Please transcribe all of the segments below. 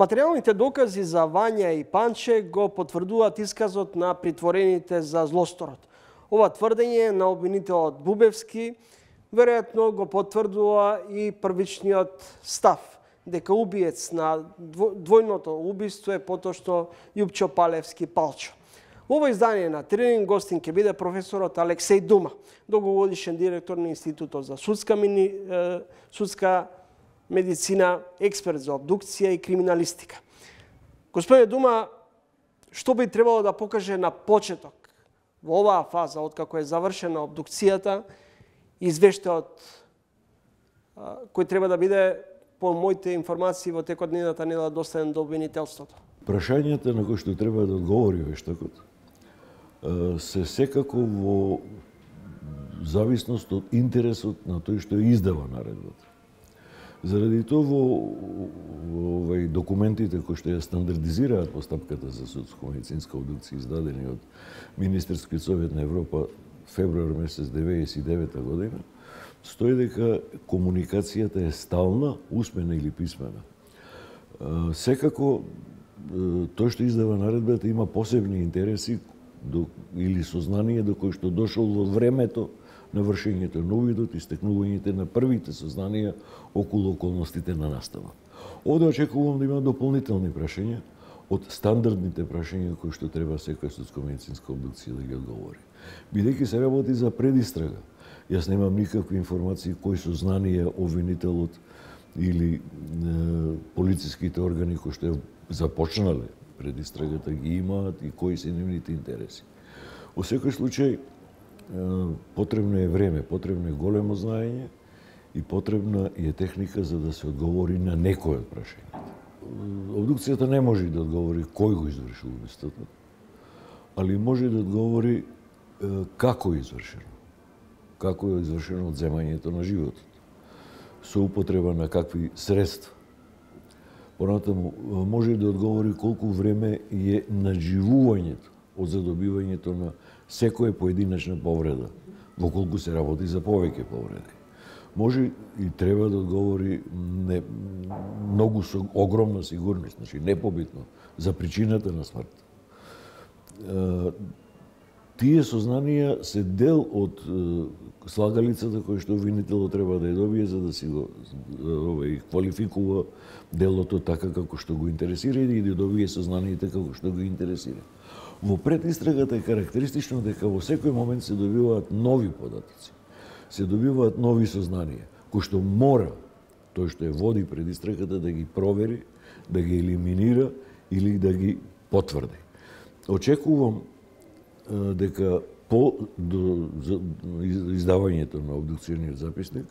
Материјалните докази за Вања и Панче го потврдуваат исказот на притворените за злосторот. Ова тврдење на обвинителот Бубевски веројатно го потврдува и првичниот став дека убиец на двојното убиство е поточно Јупчо Палевски Палчо. Во ово издание на Тренинг гостин ќе биде професорот Алексеј Дума, долгогодишен директор на Институтот за судска медицина, експерт за обдукција и криминалистика. Господине Дума, што би требало да покаже на почеток во оваа фаза, откако е завршена обдукцијата, извештајот кој треба да биде, по моите информации, во текот на едната недела доставен до обвинителството? Прашањата на кои што треба да одговори вештакот се секако во зависност од интересот на тој што издава наредбата. Заради тоа во документите кои што ја стандардизираат постапката за судско-медицинска обдукција издадени од Министерскиот совет на Европа февруар месец 1999 година, стои дека комуникацијата е стална, усмена или писмена. Секако тој што издава наредбата има посебни интереси или сознание до кој што дошол во времето на вршењето на увидот и стекнувањето на првите сознанија околу околностите на настава. Овде очекувам да има дополнителни прашања од стандардните прашања кои што треба секоја судско-медицинска обдукција да ги одговори. Бидејќи се работи за предистрага, јас немам никакви информации кои сознанија обвинителот или полициските органи кои што започнале предистрагата ги имаат и кои се нивните интереси. Во секој случај потребно е време, потребно е големо знаење и потребна е техника за да се одговори на некој од прашањата. Обдукцијата не може да одговори кој го извршил убиството, али може да одговори како е извршено. Како е извршено одземањето на животот, со употреба на какви средства. Понатаму може да одговори колку време е наживувањето од задобивањето на секоја поединечна повреда, во колку се работи за повеќе повреди. Може и треба да одговори многу со огромна сигурност, значи непобитно, за причината на смрт. Тие сознанија се дел од слагалицата која што обвинителот треба да ја добие за да си го квалификува делото така како што го интересира и да добие сознанието како што го интересира. Во предистрагата е карактеристично дека во секој момент се добиваат нови податоци, се добиваат нови сознанија, кои што мора тој што ја води предистрагата да ги провери, да ги елиминира или да ги потврди. Очекувам дека по издавањето на обдукциониот записник,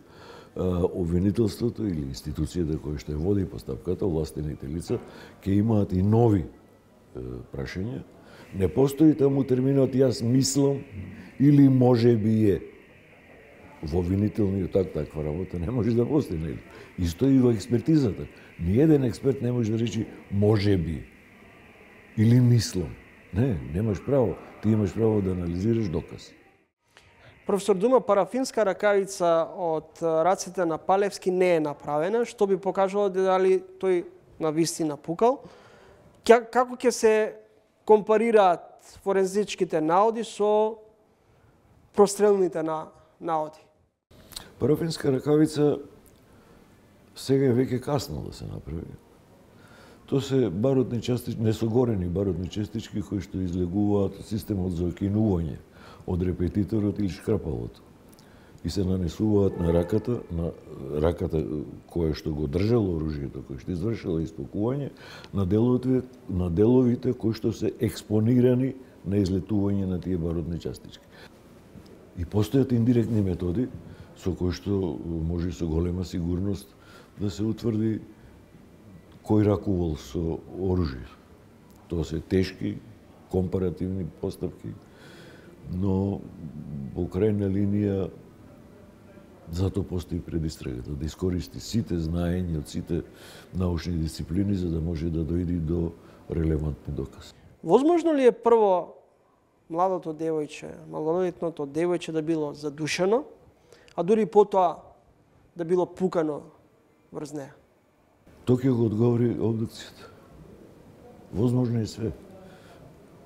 обвинителството или институцијата која што ја води постапката, овластените лица, ќе имаат и нови прашања. Не постои таму терминот јас мислам или може би е. Во обвинителниот акт таква работа не може да постои. Исто и во експертизата. Ниеден експерт не може да речи може би или мислам. Не, немаш право. Ти имаш право да анализираш доказ. Професор Дума, парафинска ракавица од рацете на Палевски не е направена, што би покажало дали тој навистина пукал. Како ќе се компарираат форензичките наоди со прострелните наоди? Парафинска ракавица сега е веќе касно да се направи. Тоа се барутни частички, несогорени барутни частички кои што излегуваат од системот за окинување од репетиторот или шкрапалото и се нанесуваат на раката која што го држало оружјето, кој што извршила исполкување, на деловите кои што се експонирани на излетување на тие барутни частички. И постојат индиректни методи со кои што може со голема сигурност да се утврди кој ракувал со оружје. Тоа се тешки, компаративни постапки, но во крајна линија затоа постои предистрагата, да искористи сите знаења од сите научни дисциплини за да може да дојде до релевантни докази. Возможно ли е прво младото девојче, малолетното девојче да било задушено, а дури потоа да било пукано врз неа? Тоа ќе го одговори обдукцијата. Возможно е све.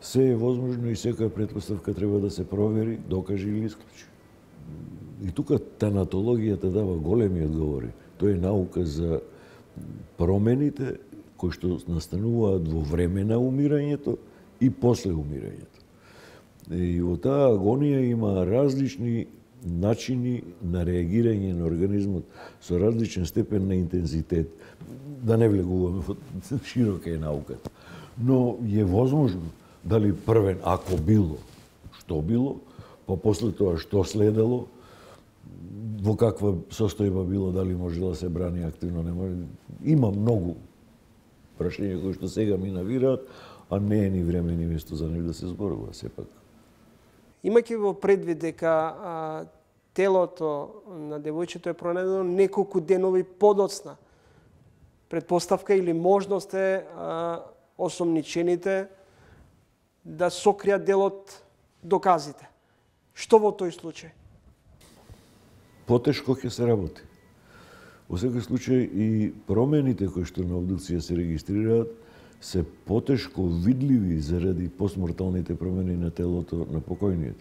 Се е возможно и секоја претпоставка треба да се провери, докаже или исклучи. И тука танатологијата дава големи одговори. Тоа е наука за промените кои што настануваат во време на умирањето и после умирањето. И во таа агонија има различни начини на реагирање на организмот со различен степен на интензитет. Да не влегуваме во широка е науката. Но е возможно дали првен, ако било, што било, па после тоа што следело, во каква состојба било, дали може да се брани активно, не може. Има многу прашања кои што сега ми навираат, а не е ни време ни место за нив да се зборува сепак. Имајќи во предвид дека телото на девојчето е пронајдено неколку денови подоцна, предпоставка или можност е осомничените да сокријат дел од доказите. Што во тој случај? Потешко ќе се работи. Во секој случај и промените кои што на обдукција се регистрираат се потешко видливи заради постморталните промени на телото на покојниот.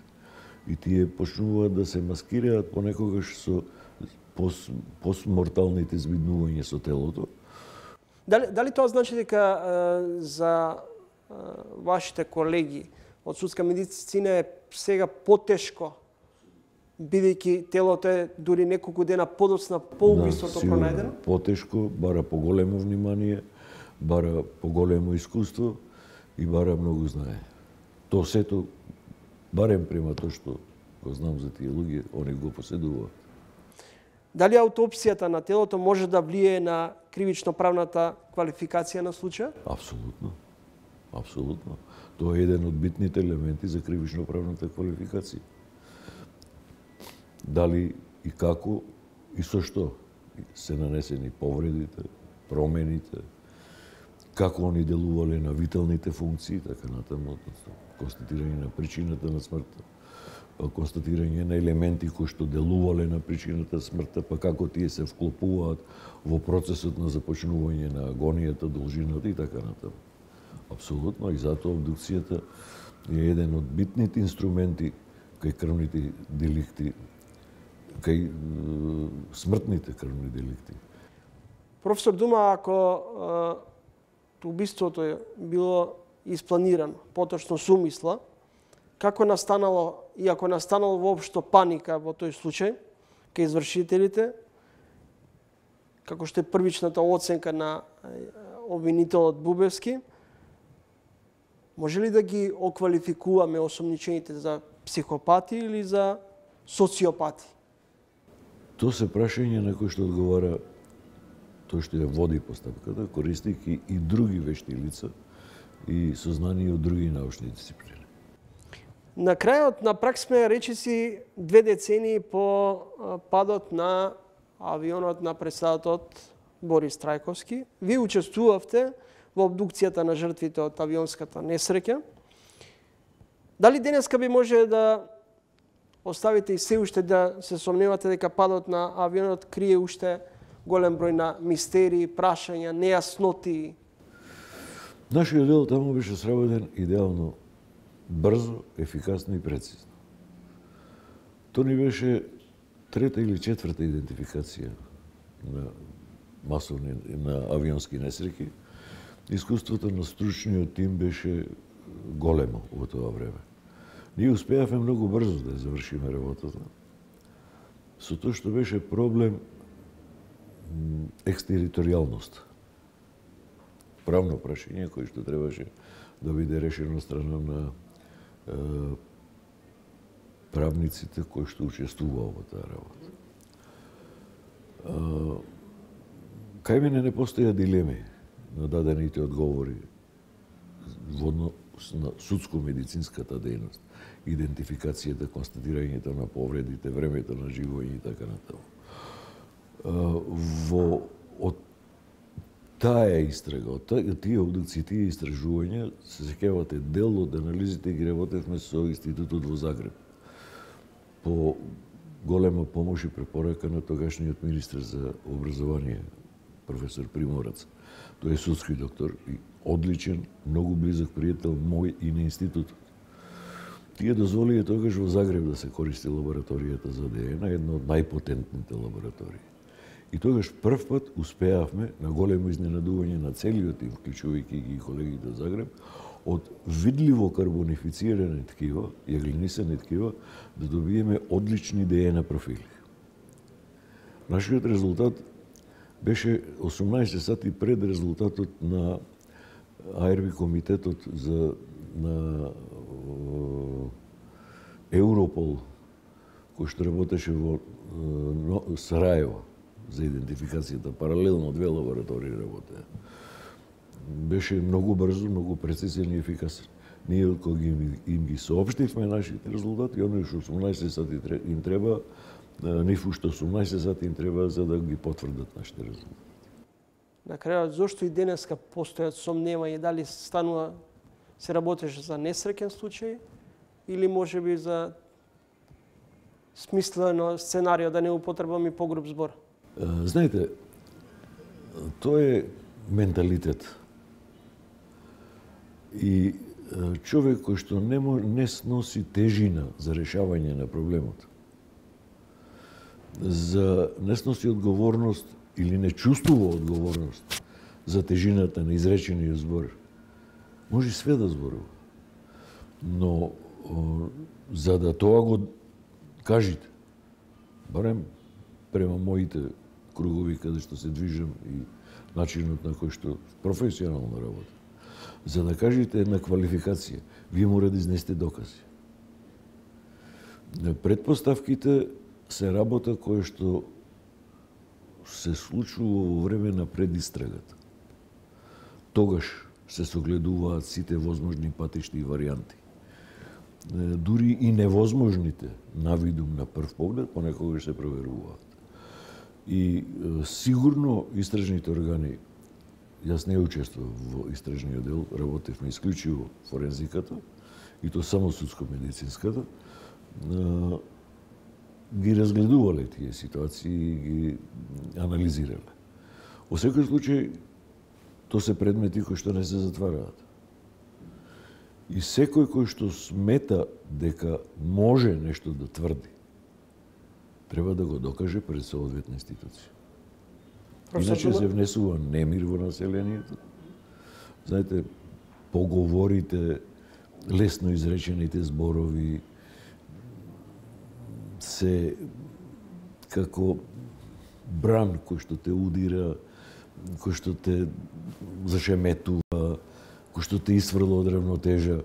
И тие почнуваат да се маскираат понекогаш со постморталните збиднувања со телото. Дали тоа значи дека за вашите колеги од судска медицина е сега потешко, бидејќи телото е дури неколку дена подоцна по убиството пронајдено? Потешко, бара поголемо внимание, бара поголемо искуство и бара многу знае. То сето, барем према тоа што го знам за тие луѓе, они го поседуваат. Дали аутопсијата на телото може да влие на кривично-правната квалификација на случај? Апсолутно. Апсолутно. Тоа е еден од битните елементи за кривично-правната квалификација. Дали и како и со што се нанесени повредите, промените, како они делувале на виталните функции, така натаму, констатирање на причината на смртта, констатирање на елементи кои што делувале на причината смртта, па како тие се вклопуваат во процесот на започнување на агонијата, должината и така натаму. Апсолутно, и затоа обдукцијата е еден од битните инструменти кај крвните деликти, кај смртните крвни деликти. Професор Дума, ако убиството е било испланирано, поточно с умисла, како настанало, и ако настанало воопшто паника во тој случај, кај извршителите, како што е првичната оценка на обвинителот Бубевски, може ли да ги оквалификуваме осомничените за психопати или за социопати? Тоа се прашање на кои што одговара тој што ја води постапката, користејќи и други вешти лица и сознание од други научни дисциплини. На крајот на прак сме речиси 2 децении по падот на авионот на председателот Борис Трајковски. Вие учествувавте во обдукцијата на жртвите од авионската несреќа. Дали денеска би може да оставите и се уште да се сомневате дека падот на авионот крие уште голем број на мистерии, прашања, нејасноти? Нашиот дел таму беше сработен идеално, брзо, ефикасно и прецизно. Тоа ни беше 3-та или 4-та идентификација на масовни, на авионски несреќи. Искуството на стручниот тим беше големо во тоа време. Ние успеавме многу брзо да завршиме работата. Со тоа што беше проблем екстериторијалност. Правно прашање кој што требаше да биде решено од страна на правниците кои што учествуваа во таа работа. Кај мене не постоја дилеми на дадените одговори во однос на судско-медицинската дејност, идентификацијата, констатирањето на повредите, времето на живоње и така натаму. Од таа истрага, од тие обдукции, тие истражувања, се сеќавате дел од анализите ги работевме со Институтот во Загреб. По голема помош и препорака на тогашниот министер за образование, професор Приморац. Тој е судски доктор и одличен, многу близок пријател мој и на институтот. Тие дозволија тогаш во Загреб да се користи лабораторијата за ДНК, една од најпотентните лаборатории. И тогаш прв пат успеавме, на големо изненадување на целиот тим, вклучувајќи ги колегите од Загреб, од видливо карбонифицирани ткива, јаглинисани ткива, да добиеме одлични ДНК профили. Нашиот резултат беше 18 сати пред резултатот на АРВИ комитетот на Европол, кој што работеше во Сараево за идентификацијата. Паралелно две лаборатории работеа. Беше многу брзо, многу прецизен и ефикасен. Ние кога им ги соопштивме нашите резултати, оние што 18 сати им треба, нив уште 18 сати им треба за да ги потврдат нашите резултати. На крајот, зошто и денеска постојат сомневања дали се работеше за несреќен случај или можеби за смислено сценарио, да не употребам и погруб збор? Знаете, тоа е менталитет. И човек кој што не сноси тежина за решавање на проблемот, не сноси одговорност или не чувствува одговорност за тежината на изречениот збор, може све да зборува. Но за да тоа го кажете, барем према моите кругови каде што се движам и начинот на кој што професионално работам, за да кажете една квалификација, вие мора да изнесете докази. Предпоставките се работа која што се случува во време на предистрагата. Тогаш се согледуваат сите возможни патишни варијанти. Дури и невозможните навидум на прв поглед понекогаш се проверуваат. И сигурно истражните органи, јас не учествував во истражниот дел, работевме исклучиво форензиката, и то само судско-медицинската, ги разгледувале тие ситуации и ги анализирале. Во секој случај, то се предмети кои што не се затвараат. И секој кој што смета дека може нешто да тврди, треба да го докаже пред соодветна институција. Иначе се внесува немир во населението. Знаете, поговорите, лесно изречените зборови се како бран кој што те удира, кој што те зашеметува, кој што те исфрла од равнотежа.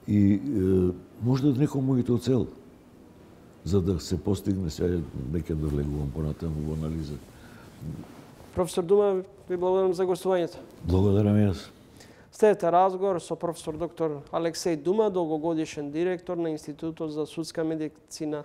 И може да некому и тоа цел, за да се постигне, сега нека да влегувам понатаму во анализа. Професор Дума, ви благодарам за гостувањето. Благодарам јас. Следете разговор со професор доктор Алексеј Дума, долгогодишен директор на Институтот за судска медицина